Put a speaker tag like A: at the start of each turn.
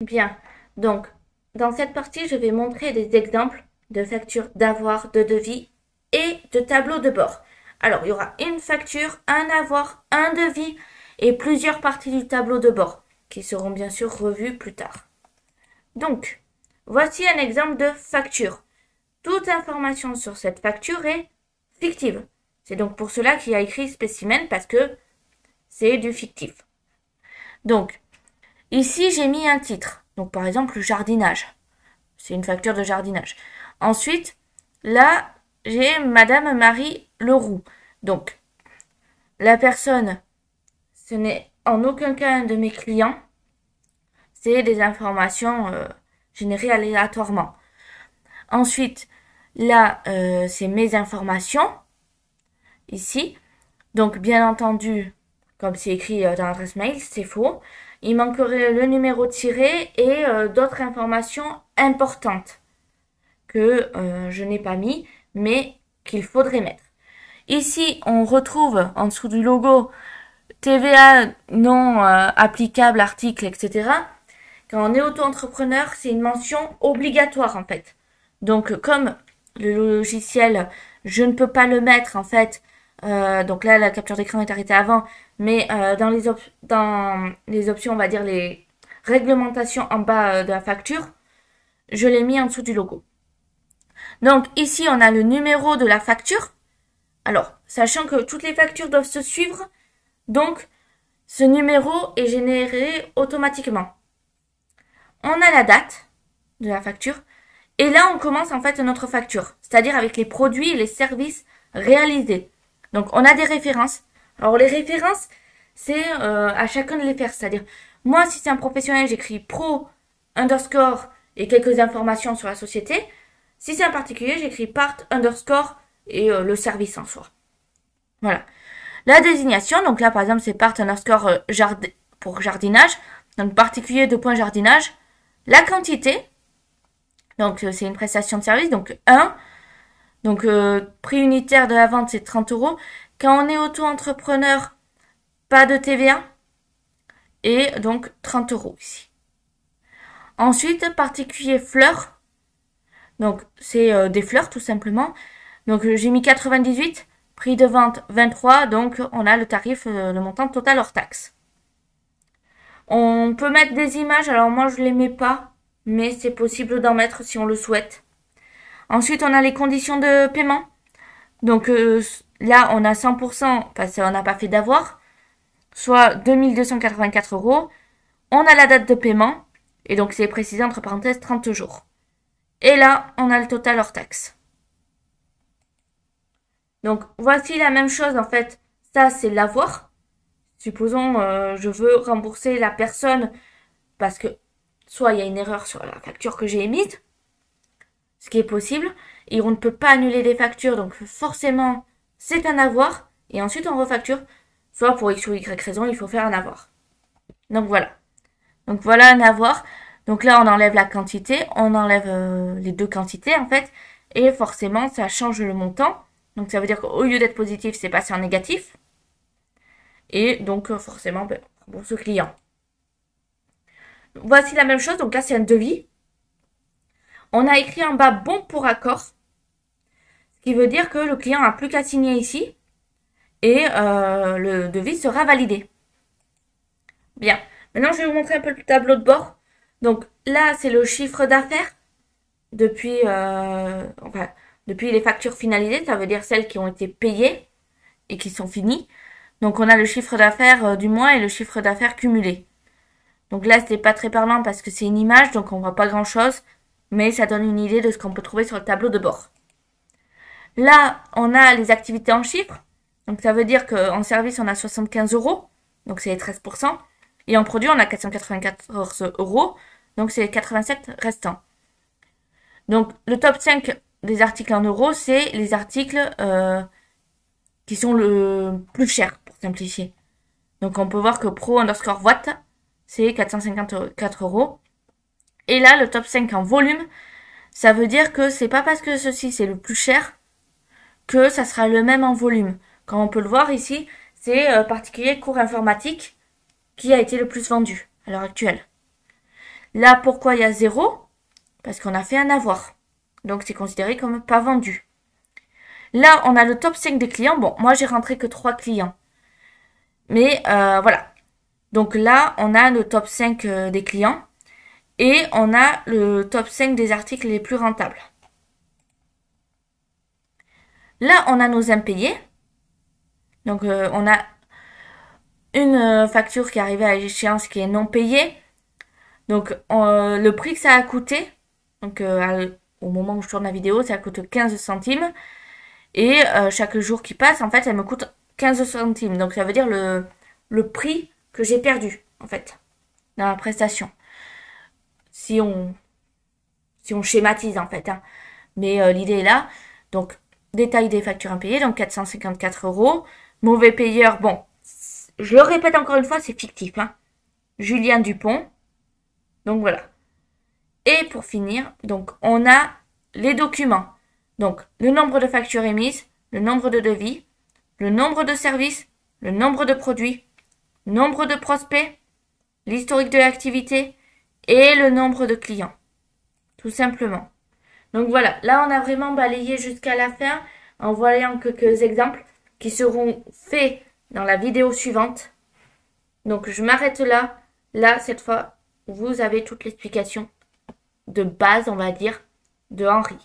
A: Bien, donc dans cette partie, je vais montrer des exemples de factures d'avoir, de devis et de tableaux de bord. Alors, il y aura une facture, un avoir, un devis et plusieurs parties du tableau de bord qui seront bien sûr revues plus tard. Donc, voici un exemple de facture. Toute information sur cette facture est fictive. C'est donc pour cela qu'il y a écrit spécimen parce que c'est du fictif. Donc, ici, j'ai mis un titre. Donc, par exemple, le jardinage. C'est une facture de jardinage. Ensuite, là, j'ai Madame Marie Leroux. Donc, la personne, ce n'est en aucun cas un de mes clients. C'est des informations générées aléatoirement. Ensuite, là, c'est mes informations. Ici. Donc, bien entendu, comme c'est écrit dans l'adresse mail, c'est faux. Il manquerait le numéro tiré et d'autres informations importantes que je n'ai pas mis, mais qu'il faudrait mettre. Ici, on retrouve en dessous du logo TVA non applicable, article, etc. Quand on est auto-entrepreneur, c'est une mention obligatoire en fait. Donc, comme le logiciel, je ne peux pas le mettre en fait. Donc là, la capture d'écran est arrêtée avant, mais dans les options, on va dire les réglementations en bas de la facture, je l'ai mis en dessous du logo. Donc ici, on a le numéro de la facture. Alors, sachant que toutes les factures doivent se suivre, donc ce numéro est généré automatiquement. On a la date de la facture. Et là, on commence en fait notre facture, c'est-à-dire avec les produits et les services réalisés. Donc, on a des références. Alors, les références, c'est à chacun de les faire. C'est-à-dire, moi, si c'est un professionnel, j'écris pro underscore et quelques informations sur la société. Si c'est un particulier, j'écris part underscore et le service en soi. Voilà. La désignation, donc là, par exemple, c'est part underscore pour jardinage. Donc, particulier de point jardinage. La quantité. Donc, c'est une prestation de service. Donc, 1. Donc, prix unitaire de la vente, c'est 30 euros. Quand on est auto-entrepreneur, pas de TVA. Et donc, 30 euros ici. Ensuite, particulier fleurs. Donc, c'est des fleurs, tout simplement. Donc, j'ai mis 98. Prix de vente, 23. Donc, on a le tarif, le montant total hors taxe. On peut mettre des images. Alors, moi, je les mets pas. Mais c'est possible d'en mettre si on le souhaite. Ensuite, on a les conditions de paiement. Donc là, on a 100% parce qu'on n'a pas fait d'avoir, soit 2284 euros. On a la date de paiement, et donc c'est précisé entre parenthèses 30 jours. Et là, on a le total hors taxe. Donc voici la même chose en fait. Ça, c'est l'avoir. Supposons je veux rembourser la personne parce que soit il y a une erreur sur la facture que j'ai émise, ce qui est possible, et on ne peut pas annuler des factures, donc forcément c'est un avoir, et ensuite on refacture, soit pour X ou Y raison, il faut faire un avoir. Donc voilà. Donc voilà un avoir. Donc là on enlève la quantité, on enlève les deux quantités en fait, et forcément ça change le montant. Donc ça veut dire qu'au lieu d'être positif, c'est passé en négatif. Et donc forcément, pour ce client. Voici la même chose, donc là c'est un devis. On a écrit en bas bon pour accord, ce qui veut dire que le client n'a plus qu'à signer ici et le devis sera validé. Bien, maintenant je vais vous montrer un peu le tableau de bord. Donc là c'est le chiffre d'affaires depuis, depuis les factures finalisées, ça veut dire celles qui ont été payées et qui sont finies. Donc on a le chiffre d'affaires du mois et le chiffre d'affaires cumulé. Donc là c'est pas très parlant parce que c'est une image, donc on voit pas grand chose, mais ça donne une idée de ce qu'on peut trouver sur le tableau de bord. Là, on a les activités en chiffres. Donc ça veut dire qu'en service, on a 75 euros. Donc c'est 13%. Et en produit, on a 494 euros. Donc c'est 87 restants. Donc le top 5 des articles en euros, c'est les articles qui sont le plus cher, pour simplifier. Donc on peut voir que Pro underscore Watt, c'est 454 euros. Et là, le top 5 en volume, ça veut dire que c'est pas parce que ceci c'est le plus cher que ça sera le même en volume. Comme on peut le voir ici, c'est particulier cours informatique qui a été le plus vendu à l'heure actuelle. Là, pourquoi il y a 0? Parce qu'on a fait un avoir. Donc, c'est considéré comme pas vendu. Là, on a le top 5 des clients. Bon, moi, j'ai rentré que 3 clients. Mais voilà. Donc là, on a le top 5 des clients. Et on a le top 5 des articles les plus rentables. Là, on a nos impayés. Donc, on a une facture qui est arrivée à l'échéance qui est non payée. Donc, le prix que ça a coûté, donc au moment où je tourne la vidéo, ça coûte 15 centimes. Et chaque jour qui passe, en fait, elle me coûte 15 centimes. Donc, ça veut dire le prix que j'ai perdu, en fait, dans la prestation. Si on schématise, en fait. Hein. Mais l'idée est là. Donc, détail des factures impayées, donc 454 €. Mauvais payeur, bon, je le répète encore une fois, c'est fictif. Hein. Julien Dupont. Donc, voilà. Et pour finir, donc, on a les documents. Donc, le nombre de factures émises, le nombre de devis, le nombre de services, le nombre de produits, nombre de prospects, l'historique de l'activité et le nombre de clients. Tout simplement. Donc voilà, là on a vraiment balayé jusqu'à la fin en voyant quelques exemples qui seront faits dans la vidéo suivante. Donc je m'arrête là. Là, cette fois, vous avez toute l'explication de base, on va dire, de Henri.